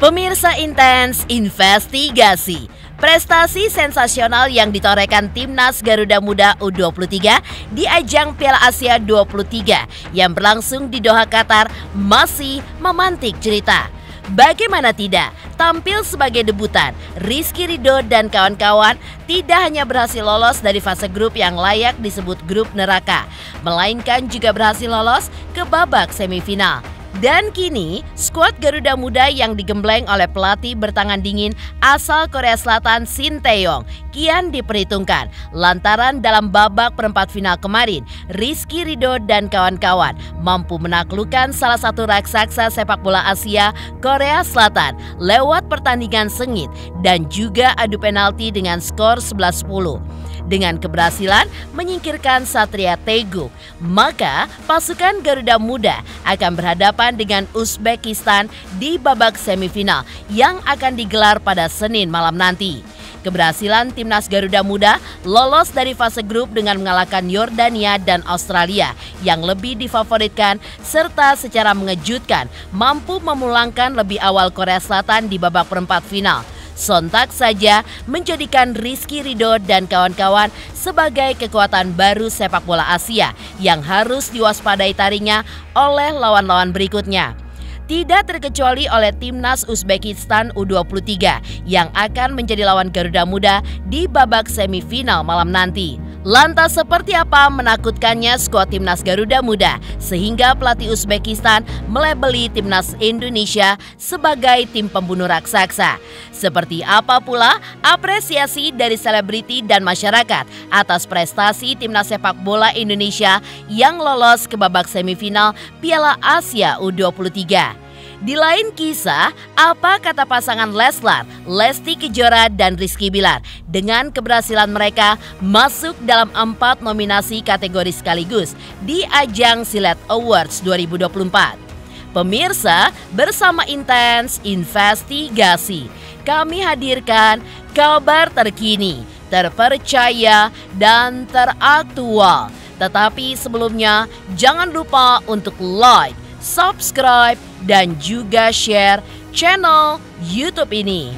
Pemirsa Intens Investigasi, prestasi sensasional yang ditorehkan Timnas Garuda Muda U23 di ajang Piala Asia 23 yang berlangsung di Doha, Qatar masih memantik cerita. Bagaimana tidak, tampil sebagai debutan, Rizky Ridho dan kawan-kawan tidak hanya berhasil lolos dari fase grup yang layak disebut grup neraka, melainkan juga berhasil lolos ke babak semifinal. Dan kini, skuad Garuda Muda yang digembleng oleh pelatih bertangan dingin asal Korea Selatan Shin Tae-yong kian diperhitungkan lantaran dalam babak perempat final kemarin, Rizky Ridho dan kawan-kawan mampu menaklukkan salah satu raksasa sepak bola Asia, Korea Selatan, lewat pertandingan sengit dan juga adu penalti dengan skor 11-10. Dengan keberhasilan menyingkirkan Satria Tegu, maka pasukan Garuda Muda akan berhadapan dengan Uzbekistan di babak semifinal yang akan digelar pada Senin malam nanti. Keberhasilan Timnas Garuda Muda lolos dari fase grup dengan mengalahkan Yordania dan Australia yang lebih difavoritkan serta secara mengejutkan mampu memulangkan lebih awal Korea Selatan di babak perempat final. Sontak saja menjadikan Rizky Ridho dan kawan-kawan sebagai kekuatan baru sepak bola Asia yang harus diwaspadai taringnya oleh lawan-lawan berikutnya. Tidak terkecuali oleh Timnas Uzbekistan U23 yang akan menjadi lawan Garuda Muda di babak semifinal malam nanti. Lantas seperti apa menakutkannya skuad Timnas Garuda Muda sehingga pelatih Uzbekistan melebeli Timnas Indonesia sebagai tim pembunuh raksasa? Seperti apa pula apresiasi dari selebriti dan masyarakat atas prestasi Timnas sepak bola Indonesia yang lolos ke babak semifinal Piala Asia U23? Di lain kisah, apa kata pasangan Leslar, Lesti Kejora dan Rizky Bilar dengan keberhasilan mereka masuk dalam 4 nominasi kategori sekaligus di ajang Silat Awards 2024? Pemirsa, bersama Intens Investigasi, kami hadirkan kabar terkini, terpercaya dan teraktual. Tetapi sebelumnya, jangan lupa untuk like, subscribe, dan juga share channel YouTube ini.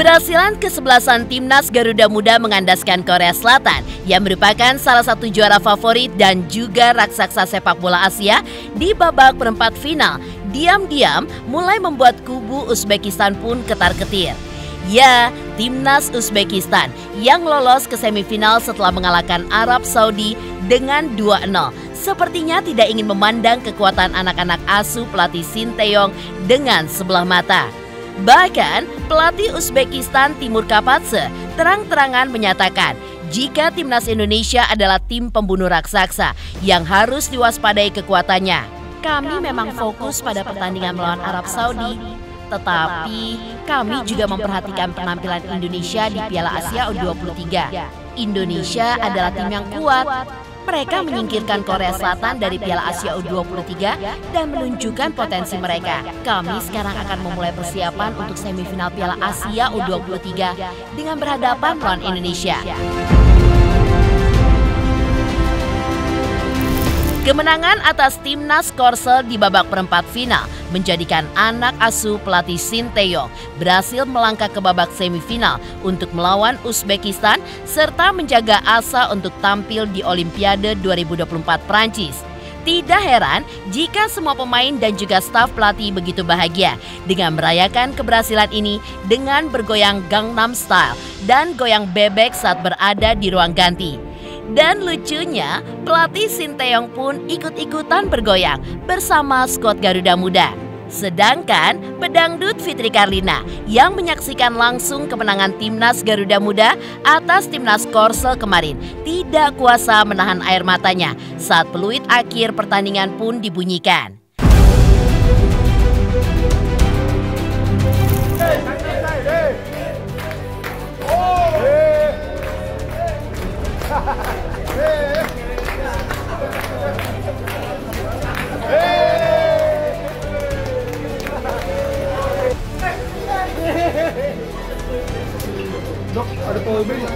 Keberhasilan kesebelasan Timnas Garuda Muda mengandaskan Korea Selatan yang merupakan salah satu juara favorit dan juga raksasa sepak bola Asia di babak perempat final diam-diam mulai membuat kubu Uzbekistan pun ketar-ketir. Ya, Timnas Uzbekistan yang lolos ke semifinal setelah mengalahkan Arab Saudi dengan 2-0 sepertinya tidak ingin memandang kekuatan anak-anak asuh pelatih Shin Tae-yong dengan sebelah mata. Bahkan, pelatih Uzbekistan Timur Kapatse terang-terangan menyatakan jika Timnas Indonesia adalah tim pembunuh raksasa yang harus diwaspadai kekuatannya. Kami memang fokus pada pertandingan melawan Arab Saudi, tetapi kami juga memperhatikan penampilan Indonesia di Piala Asia U23. Indonesia adalah tim yang kuat. Mereka menyingkirkan Korea Selatan dari Piala Asia U23 dan menunjukkan potensi mereka. Kami sekarang akan memulai persiapan untuk semifinal Piala Asia U23 dengan berhadapan melawan Indonesia. Kemenangan atas Timnas Korsel di babak perempat final menjadikan anak asuh pelatih Shin Tae-yong berhasil melangkah ke babak semifinal untuk melawan Uzbekistan serta menjaga asa untuk tampil di Olimpiade 2024 Prancis. Tidak heran jika semua pemain dan juga staf pelatih begitu bahagia dengan merayakan keberhasilan ini dengan bergoyang Gangnam Style dan goyang bebek saat berada di ruang ganti. Dan lucunya, pelatih Shin Tae-yong pun ikut-ikutan bergoyang bersama skuad Garuda Muda. Sedangkan pedangdut Fitri Karlina yang menyaksikan langsung kemenangan Timnas Garuda Muda atas Timnas Korsel kemarin tidak kuasa menahan air matanya saat peluit akhir pertandingan pun dibunyikan. Oh! Ada power bank.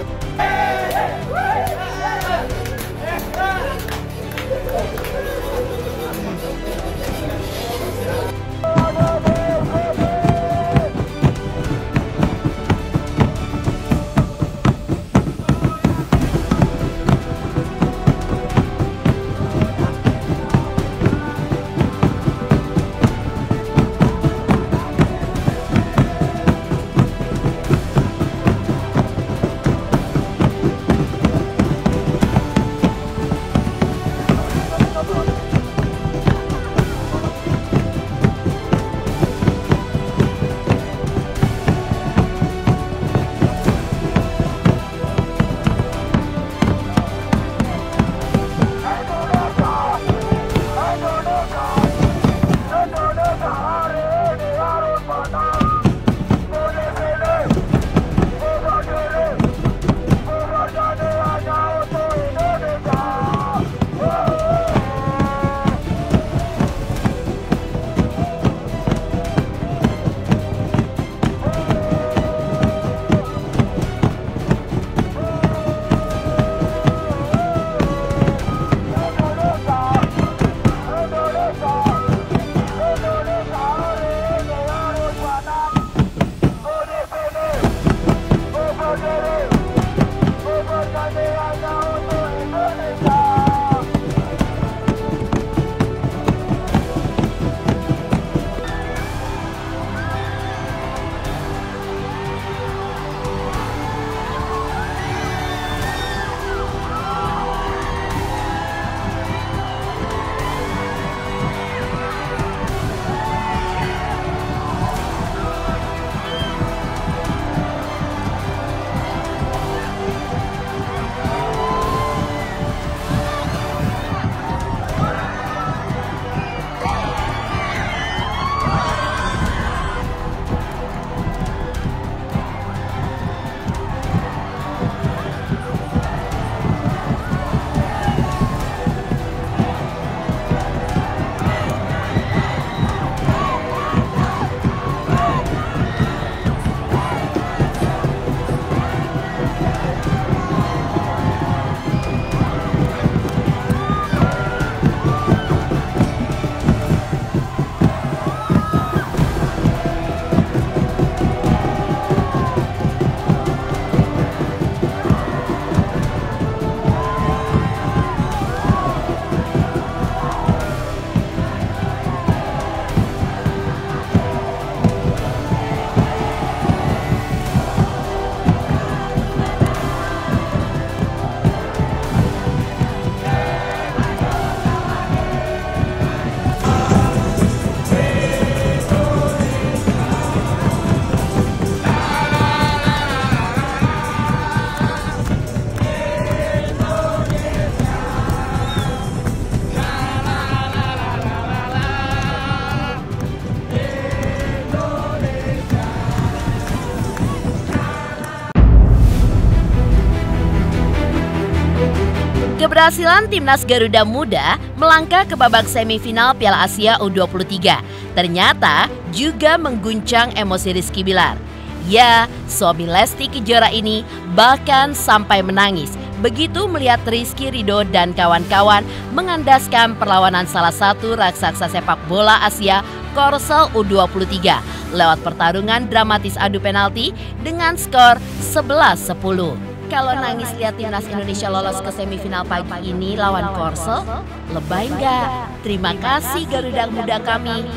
Keberhasilan Timnas Garuda Muda melangkah ke babak semifinal Piala Asia U23 ternyata juga mengguncang emosi Rizky Bilar. Ya, suami Lesti Kejora ini bahkan sampai menangis begitu melihat Rizky Ridho dan kawan-kawan mengandaskan perlawanan salah satu raksasa sepak bola Asia Korsel U23 lewat pertarungan dramatis adu penalti dengan skor 11-10. Kalau nangis lihat Timnas Indonesia lolos ke semifinal pagi ini lawan Korsel, lebay nggak? Terima kasih Garuda Muda kami,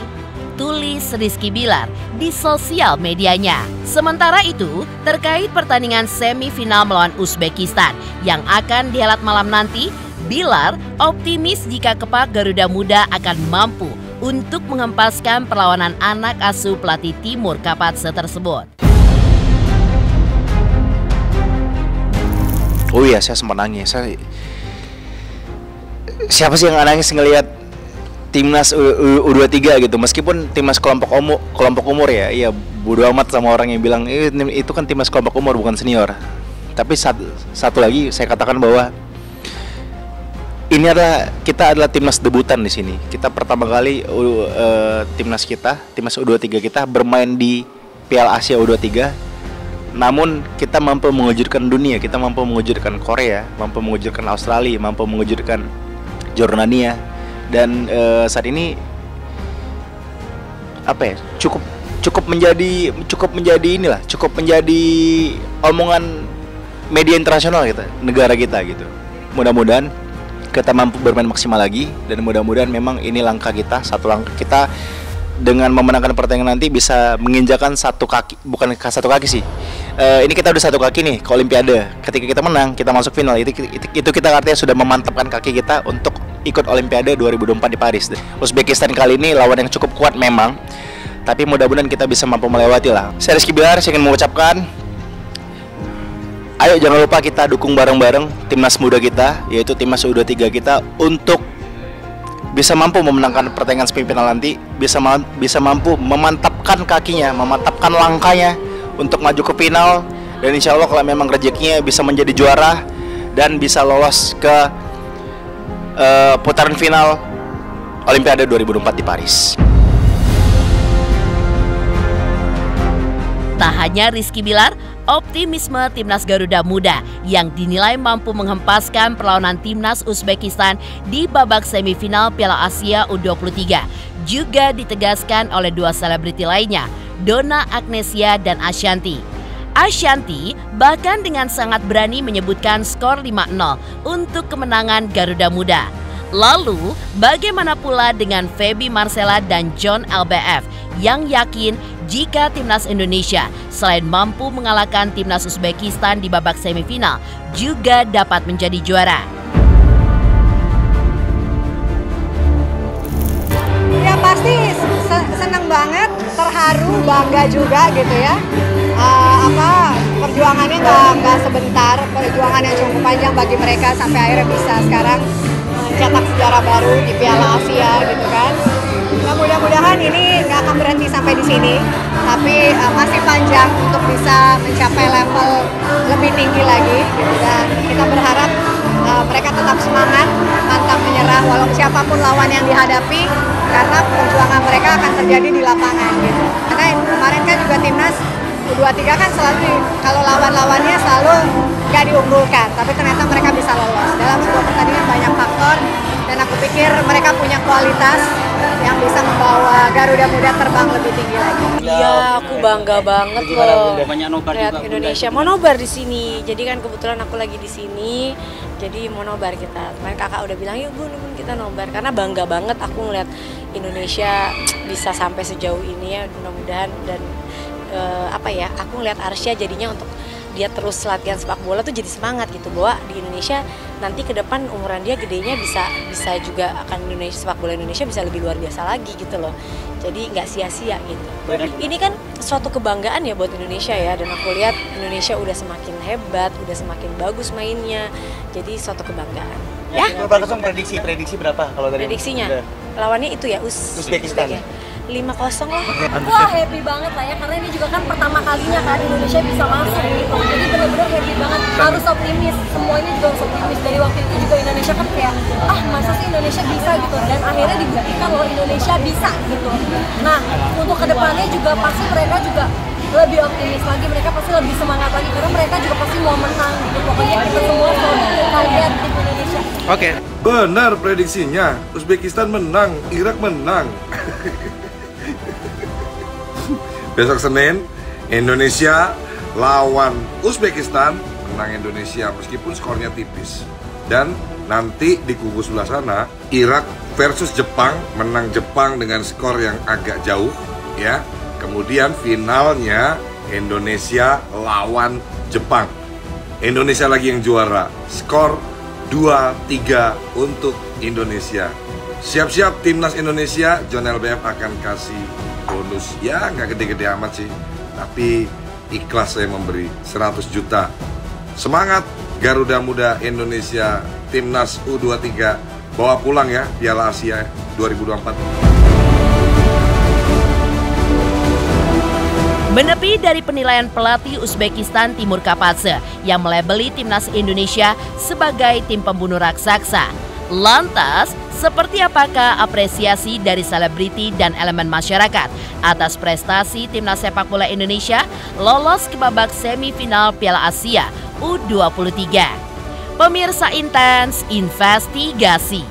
tulis Rizky Bilar di sosial medianya. Sementara itu, terkait pertandingan semifinal melawan Uzbekistan yang akan dihelat malam nanti, Bilar optimis jika kepak Garuda Muda akan mampu untuk menghempaskan perlawanan anak asuh pelatih Timur Kapatse tersebut. Oh iya, saya sempat nangis. Siapa sih yang nangis ngelihat timnas U23 gitu? Meskipun timnas kelompok umur ya, iya bodo amat sama orang yang bilang itu kan timnas kelompok umur bukan senior. Tapi satu lagi saya katakan bahwa kita adalah timnas debutan di sini. Kita pertama kali timnas U23 kita bermain di Piala Asia U23. Namun kita mampu mengejutkan dunia, kita mampu mengejutkan Korea, mampu mengejutkan Australia, mampu mengejutkan Jordania. Dan saat ini apa ya, cukup menjadi omongan media internasional kita, negara kita gitu. Mudah-mudahan kita mampu bermain maksimal lagi, dan mudah-mudahan memang ini langkah kita, satu langkah kita dengan memenangkan pertandingan nanti bisa menginjakan satu kaki, bukan satu kaki sih. Ini kita udah satu kaki nih ke Olimpiade. Ketika kita menang, kita masuk final. Itu kita artinya sudah memantapkan kaki kita untuk ikut Olimpiade 2024 di Paris. Uzbekistan kali ini lawan yang cukup kuat memang, tapi mudah-mudahan kita bisa mampu melewati lah. Saya Rizky Bilar, saya ingin mengucapkan, ayo jangan lupa kita dukung bareng-bareng timnas muda kita, yaitu timnas U23 kita, untuk bisa mampu memenangkan pertandingan semifinal nanti, bisa mampu memantapkan kakinya, memantapkan langkahnya untuk maju ke final, dan insya Allah kalau memang rezekinya bisa menjadi juara dan bisa lolos ke putaran final Olimpiade 2024 di Paris. Tak hanya Rizky Bilar, optimisme timnas Garuda Muda yang dinilai mampu menghempaskan perlawanan timnas Uzbekistan di babak semifinal Piala Asia U23 juga ditegaskan oleh dua selebriti lainnya, Donna Agnesia dan Ashanty. Ashanty bahkan dengan sangat berani menyebutkan skor 5-0 untuk kemenangan Garuda Muda. Lalu, bagaimana pula dengan Feby Marcella dan John LBF yang yakin jika timnas Indonesia selain mampu mengalahkan timnas Uzbekistan di babak semifinal juga dapat menjadi juara? Ya pasti senang banget, terharu, bangga juga gitu ya. Perjuangannya nggak sebentar, perjuangan yang cukup panjang bagi mereka sampai akhirnya bisa sekarang mencetak sejarah baru di Piala Asia gitu kan. Nah, mudah-mudahan ini nggak akan berhenti sampai di sini, tapi masih panjang untuk bisa mencapai level lebih tinggi lagi gitu. Dan kita berharap mereka tetap semangat, pantang menyerah walau siapapun lawan yang dihadapi, karena perjuangan mereka akan terjadi di lapangan gitu. Karena kemarin kan juga timnas U23 kan selalu kalau lawan-lawannya selalu nggak diunggulkan, tapi ternyata mereka bisa lolos. Dalam sebuah pertandingan banyak faktor, dan aku pikir mereka punya kualitas yang bisa membawa Garuda Muda terbang lebih tinggi lagi. Iya, aku bangga banget loh lihat Indonesia mau nobar di sini. Jadi kan kebetulan aku lagi di sini, jadi mau nobar kita. Kemarin kakak udah bilang yuk bun kita nobar, karena bangga banget aku ngeliat Indonesia bisa sampai sejauh ini ya, mudah-mudahan. Dan aku ngeliat Arsya jadinya untuk dia terus latihan sepak bola tuh jadi semangat gitu, bahwa di Indonesia nanti ke depan umuran dia gedenya bisa juga akan sepak bola Indonesia bisa lebih luar biasa lagi gitu loh. Jadi nggak sia-sia gitu. Ini kan suatu kebanggaan ya buat Indonesia ya, dan aku lihat Indonesia udah semakin hebat, udah semakin bagus mainnya. Jadi suatu kebanggaan. Ya. Langsung prediksi berapa kalau dari prediksinya? Lawannya itu ya Uzbekistan. 5-0 lah. Wah, happy banget lah ya, karena ini juga kan pertama kalinya kan Indonesia bisa masuk gitu. Jadi benar-benar happy banget, harus optimis, semuanya juga harus optimis. Dari waktu itu juga Indonesia kan kayak, masa sih Indonesia bisa gitu, dan akhirnya dibuktikan loh Indonesia bisa gitu. Nah, untuk kedepannya juga pasti mereka juga lebih optimis lagi, mereka pasti lebih semangat lagi, karena mereka juga pasti mau menang gitu. Pokoknya kita semua selalu lihat tim Indonesia. Oke. Benar prediksinya, Uzbekistan menang, Irak menang. Besok Senin, Indonesia lawan Uzbekistan, menang Indonesia meskipun skornya tipis. Dan nanti di kubu sebelah sana, Irak versus Jepang, menang Jepang dengan skor yang agak jauh, ya. Kemudian finalnya Indonesia lawan Jepang. Indonesia lagi yang juara, skor 2-3 untuk Indonesia. Siap-siap timnas Indonesia, John LBF akan kasih bonus, ya nggak gede-gede amat sih, tapi ikhlas saya memberi 100 juta. Semangat Garuda Muda Indonesia, timnas U23, bawa pulang ya Piala Asia 2024. Menepi dari penilaian pelatih Uzbekistan Timur Kapadze yang melabeli timnas Indonesia sebagai tim pembunuh raksasa, Lantas, seperti apakah apresiasi dari selebriti dan elemen masyarakat atas prestasi timnas sepak bola Indonesia lolos ke babak semifinal Piala Asia U23? Pemirsa Intens Investigasi,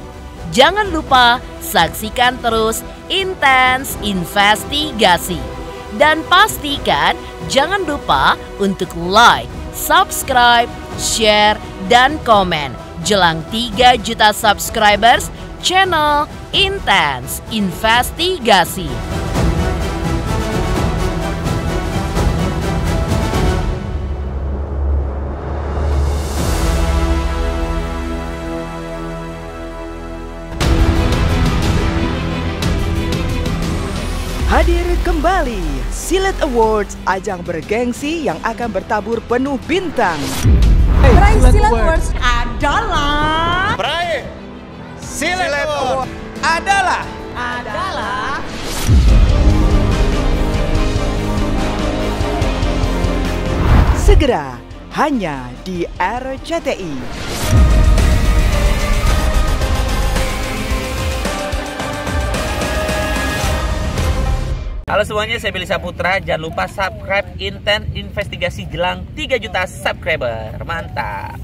jangan lupa saksikan terus Intens Investigasi. Dan pastikan jangan lupa untuk like, subscribe, share, dan komen jelang 3 juta subscribers channel Intens Investigasi. Hadir kembali Silat Awards, ajang bergengsi yang akan bertabur penuh bintang. Peraih Silat Awards adalah Peraih Silat Awards adalah segera hanya di RCTI. Halo semuanya, saya Billy Saputra. Jangan lupa subscribe Intens Investigasi jelang 3 juta subscriber. Mantap.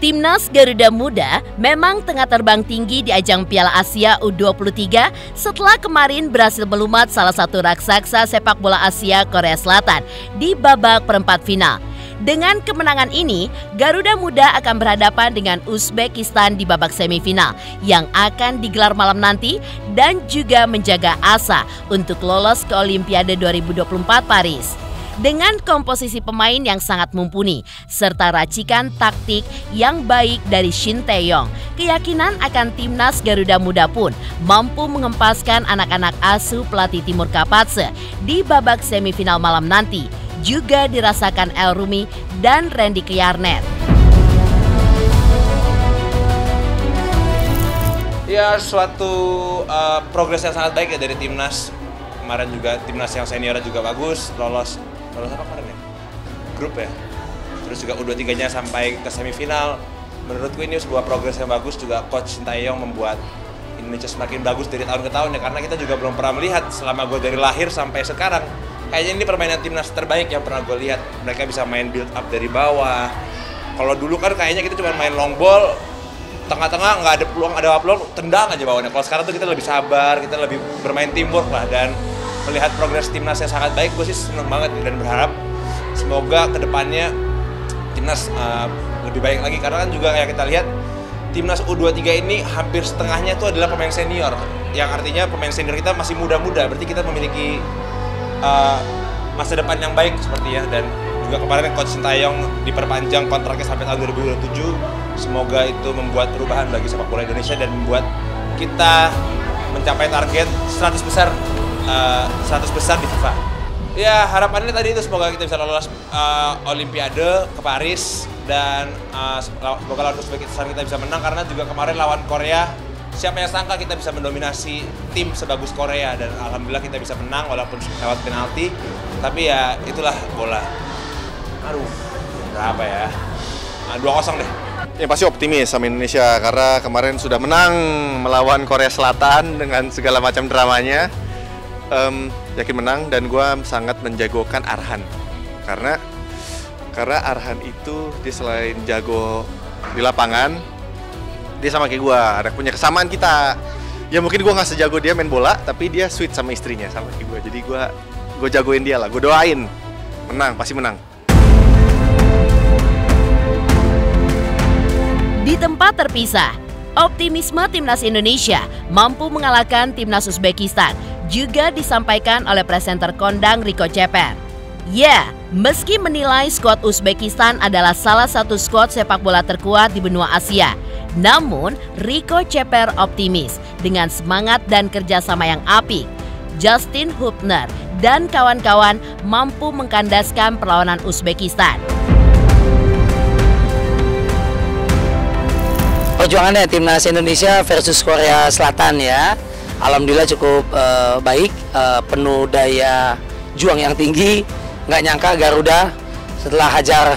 Timnas Garuda Muda memang tengah terbang tinggi di ajang Piala Asia U23 setelah kemarin berhasil melumat salah satu raksasa sepak bola Asia Korea Selatan di babak perempat final. Dengan kemenangan ini, Garuda Muda akan berhadapan dengan Uzbekistan di babak semifinal yang akan digelar malam nanti dan juga menjaga asa untuk lolos ke Olimpiade 2024 Paris. Dengan komposisi pemain yang sangat mumpuni, serta racikan taktik yang baik dari Shin Tae-yong, keyakinan akan timnas Garuda Muda pun mampu mengempaskan anak-anak asuh pelatih Timur Kapatse di babak semifinal malam nanti, juga dirasakan El Rumi dan Randy Keyarnet. Ya, suatu progres yang sangat baik ya dari timnas. Kemarin juga timnas yang senior juga bagus, lolos apa kemarin ya? Grup ya. Terus juga U23-nya sampai ke semifinal. Menurutku ini sebuah progres yang bagus, juga Coach Shin Tae-yong membuat Indonesia semakin bagus dari tahun ke tahun ya, karena kita juga belum pernah melihat selama gue dari lahir sampai sekarang. Kayaknya ini permainan timnas terbaik yang pernah gue lihat. Mereka bisa main build up dari bawah. Kalau dulu kan kayaknya kita cuma main long ball, tengah-tengah nggak ada peluang, tendang aja bawahnya. Kalau sekarang tuh kita lebih sabar, kita lebih bermain teamwork lah, dan melihat progres timnas yang sangat baik, gue sih seneng banget dan berharap semoga kedepannya timnas lebih baik lagi, karena kan juga kayak kita lihat timnas U23 ini hampir setengahnya itu adalah pemain senior, yang artinya pemain senior kita masih muda-muda, berarti kita memiliki masa depan yang baik sepertinya. Dan juga kemarin Coach Shin Tae-yong diperpanjang kontraknya sampai tahun 2027, semoga itu membuat perubahan bagi sepak bola Indonesia dan membuat kita mencapai target 100 besar di FIFA. Ya, harapannya tadi itu semoga kita bisa lolos Olimpiade ke Paris, dan semoga lawan Uzbekistan kita bisa menang, karena juga kemarin lawan Korea, siapa yang sangka kita bisa mendominasi tim sebagus Korea, dan alhamdulillah kita bisa menang walaupun lewat penalti. Tapi ya itulah bola. Aduh, berapa ya? 2-0 deh. Ya pasti optimis sama Indonesia, karena kemarin sudah menang melawan Korea Selatan dengan segala macam dramanya. Yakin menang, dan gue sangat menjagokan Arhan, karena Arhan itu dia selain jago di lapangan, dia sama kayak gue, ada punya kesamaan kita. Ya mungkin gue nggak sejago dia main bola, tapi dia sweet sama istrinya sama kayak gue. Jadi gue jagoin dia lah, gue doain menang, pasti menang. Di tempat terpisah, optimisme timnas Indonesia mampu mengalahkan timnas Uzbekistan juga disampaikan oleh presenter kondang Rico Ceper. Ya, meski menilai skuad Uzbekistan adalah salah satu skuad sepak bola terkuat di benua Asia, namun Rico Ceper optimis dengan semangat dan kerjasama yang apik. Justin Hubner dan kawan-kawan mampu mengkandaskan perlawanan Uzbekistan. Perjuangannya timnas Indonesia versus Korea Selatan ya. alhamdulillah cukup baik, penuh daya juang yang tinggi. Nggak nyangka Garuda setelah hajar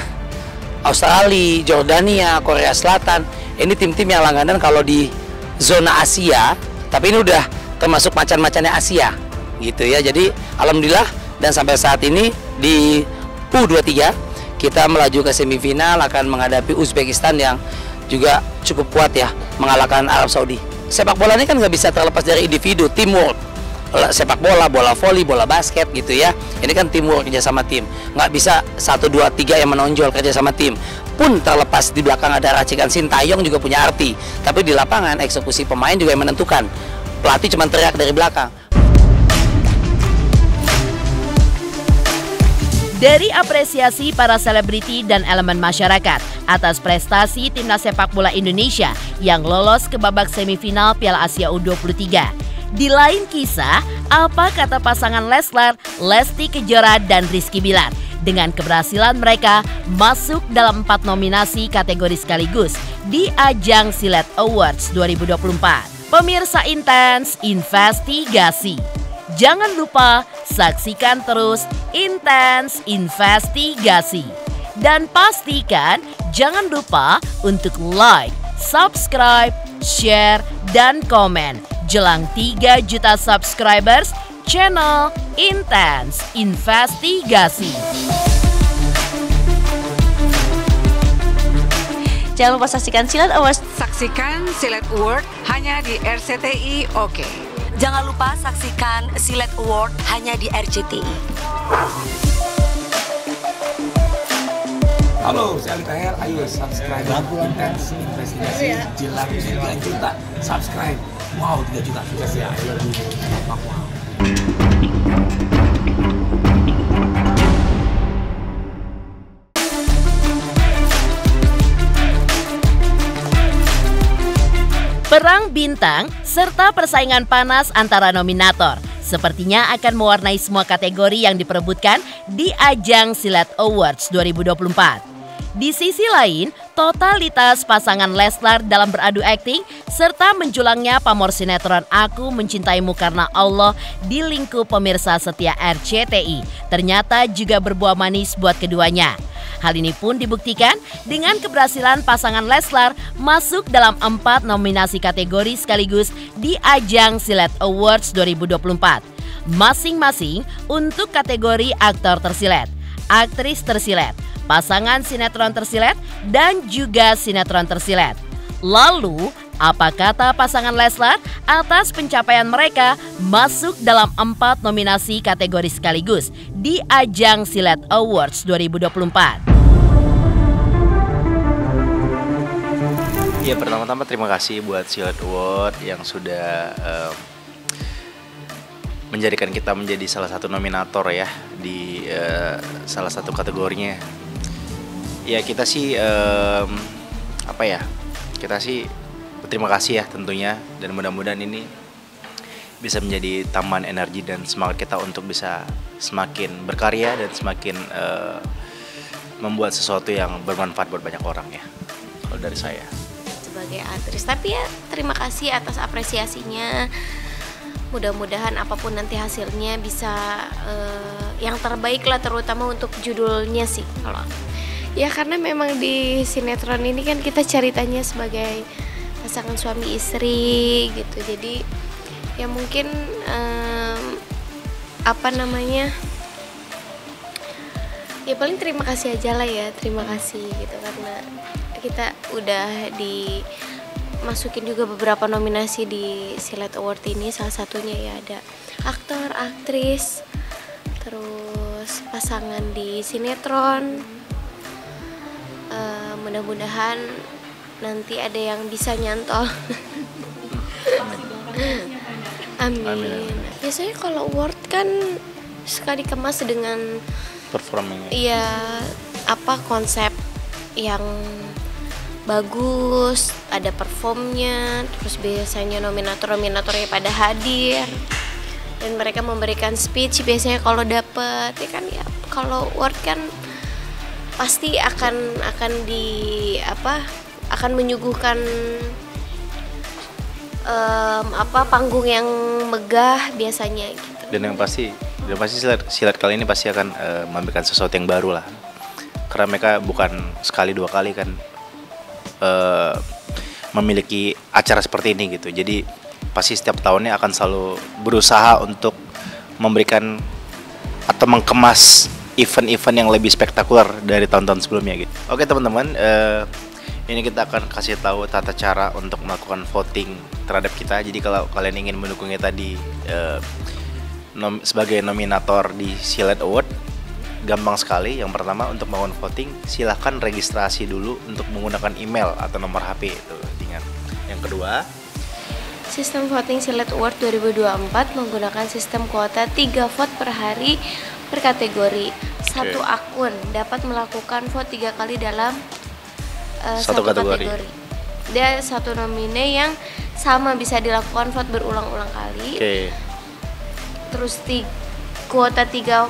Australia, Jordania, Korea Selatan, ini tim-tim yang langganan kalau di zona Asia, tapi ini udah termasuk macan-macannya Asia gitu ya. Jadi alhamdulillah, dan sampai saat ini di U23 kita melaju ke semifinal akan menghadapi Uzbekistan yang juga cukup kuat ya, mengalahkan Arab Saudi. Sepak bola ini kan nggak bisa terlepas dari individu, teamwork. Sepak bola, bola voli, bola basket gitu ya. Ini kan teamwork, kerja sama tim. Nggak bisa 1, 2, 3 yang menonjol, kerja sama tim. Pun terlepas di belakang ada racikan Sintayong juga punya arti. Tapi di lapangan eksekusi pemain juga yang menentukan. Pelatih cuma teriak dari belakang. Dari apresiasi para selebriti dan elemen masyarakat atas prestasi timnas sepak bola Indonesia yang lolos ke babak semifinal Piala Asia U23. Di lain kisah, apa kata pasangan Leslar, Lesti Kejora dan Rizky Bilar dengan keberhasilan mereka masuk dalam 4 nominasi kategori sekaligus di ajang Silet Awards 2024. Pemirsa Intens Investigasi. Jangan lupa saksikan terus Intens Investigasi. Dan pastikan jangan lupa untuk like, subscribe, share, dan komen jelang 3 juta subscribers channel Intens Investigasi. Jangan lupa saksikan Silet Awards. Saksikan Silet Award hanya di RCTI. Oke. Jangan lupa saksikan Silet Award hanya di RCTI. Halo, saya Ali Tahir. Ayo subscribe Intens Investigasi jelang 3 juta subscribe. Wow, 3 juta sukses ya. I love you. Wow. Perang bintang serta persaingan panas antara nominator sepertinya akan mewarnai semua kategori yang diperebutkan di ajang Silet Awards 2024. Di sisi lain, totalitas pasangan Leslar dalam beradu akting serta menjulangnya pamor sinetron Aku Mencintaimu Karena Allah di lingkup pemirsa setia RCTI ternyata juga berbuah manis buat keduanya. Hal ini pun dibuktikan dengan keberhasilan pasangan Leslar masuk dalam 4 nominasi kategori sekaligus di ajang Silet Awards 2024. Masing-masing untuk kategori aktor tersilet, aktris tersilet, pasangan sinetron tersilet, dan juga sinetron tersilet. Lalu, apa kata pasangan Leslar atas pencapaian mereka masuk dalam 4 nominasi kategori sekaligus di ajang Silet Awards 2024? Ya, pertama-tama terima kasih buat Silet Award yang sudah menjadikan kita menjadi salah satu nominator ya di salah satu kategorinya. Ya kita sih kita sih berterima kasih ya tentunya, dan mudah-mudahan ini bisa menjadi tambahan energi dan semangat kita untuk bisa semakin berkarya dan semakin membuat sesuatu yang bermanfaat buat banyak orang ya, kalau dari saya sebagai aktris. Tapi ya terima kasih atas apresiasinya. Mudah-mudahan apapun nanti hasilnya bisa yang terbaik lah, terutama untuk judulnya sih. Kalau ya karena memang di sinetron ini kan kita ceritanya sebagai pasangan suami istri gitu. Jadi ya mungkin ya paling terima kasih aja lah ya, terima kasih gitu, karena kita udah dimasukin juga beberapa nominasi di Silet Award ini. Salah satunya ya ada aktor, aktris, terus pasangan di sinetron. Mudah-mudahan nanti ada yang bisa nyantol. Amin. Biasanya kalau award kan suka dikemas dengan performanya. Iya, konsep yang bagus, ada performnya, terus biasanya nominator-nominatornya pada hadir dan mereka memberikan speech biasanya kalau dapet ya kan. Ya kalau award kan pasti akan menyuguhkan panggung yang megah biasanya gitu. Dan yang pasti silat kali ini pasti akan memberikan sesuatu yang baru lah. Karena mereka bukan sekali dua kali kan memiliki acara seperti ini gitu. Jadi pasti setiap tahunnya akan selalu berusaha untuk memberikan atau mengemas event-event yang lebih spektakuler dari tahun-tahun sebelumnya gitu. Oke teman-teman, ini kita akan kasih tahu tata cara untuk melakukan voting terhadap kita. Jadi kalau kalian ingin mendukung kita di sebagai nominator di Silat Award, gampang sekali. Yang pertama, untuk melakukan voting silahkan registrasi dulu untuk menggunakan email atau nomor HP itu, ingat. Yang kedua, sistem voting Silat Award 2024 menggunakan sistem kuota 3 vote per hari per kategori. Satu akun dapat melakukan vote 3 kali dalam satu kategori. Dia satu nomine yang sama bisa dilakukan vote berulang-ulang kali. Terus kuota 3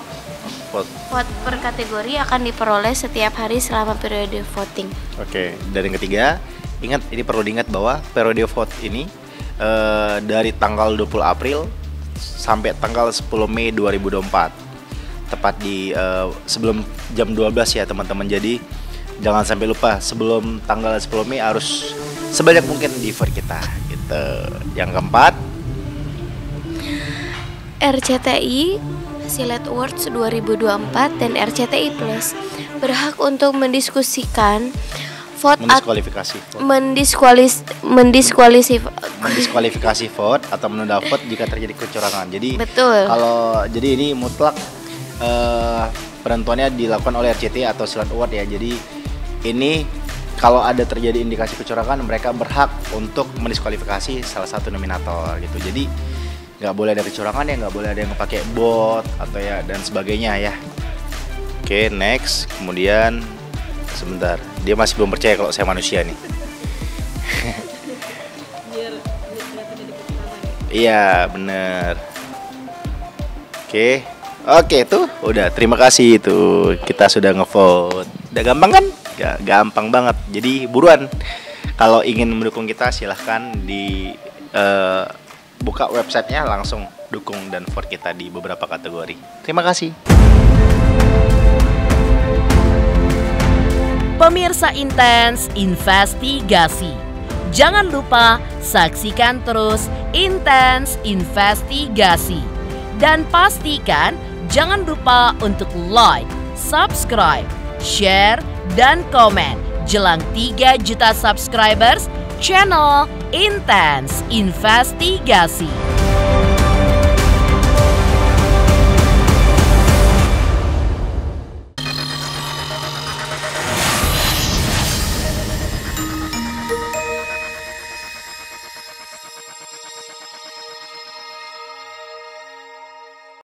vote per kategori akan diperoleh setiap hari selama periode voting. Dan yang ketiga, ingat, ini perlu diingat bahwa periode vote ini dari tanggal 20 April sampai tanggal 10 Mei 2024. Tepat di sebelum jam 12 ya teman-teman. Jadi jangan sampai lupa, sebelum tanggal 10 Mei harus sebanyak mungkin di vote kita gitu. Yang keempat, RCTI Silat Awards 2024 dan RCTI Plus berhak untuk mendiskusikan vote mendiskualifikasi vote atau menunda vote jika terjadi kecurangan. Jadi jadi ini mutlak penentuannya dilakukan oleh RCTI atau Silat Award ya. Jadi ini kalau ada terjadi indikasi kecurangan, mereka berhak untuk mendiskualifikasi salah satu nominator gitu. Jadi nggak boleh ada kecurangan ya, nggak boleh ada yang pakai bot atau ya dan sebagainya ya. Next, kemudian sebentar, dia masih belum percaya kalau saya manusia nih. Iya bener. Oke tuh udah, terima kasih tuh, kita sudah ngevote. Udah gampang kan? Gampang banget. Jadi buruan, kalau ingin mendukung kita silahkan di buka websitenya, langsung dukung dan vote kita di beberapa kategori. Terima kasih. Pemirsa Intens Investigasi, jangan lupa saksikan terus Intens Investigasi. Dan pastikan jangan lupa untuk like, subscribe, share, dan komen jelang 3 juta subscribers channel Intens Investigasi.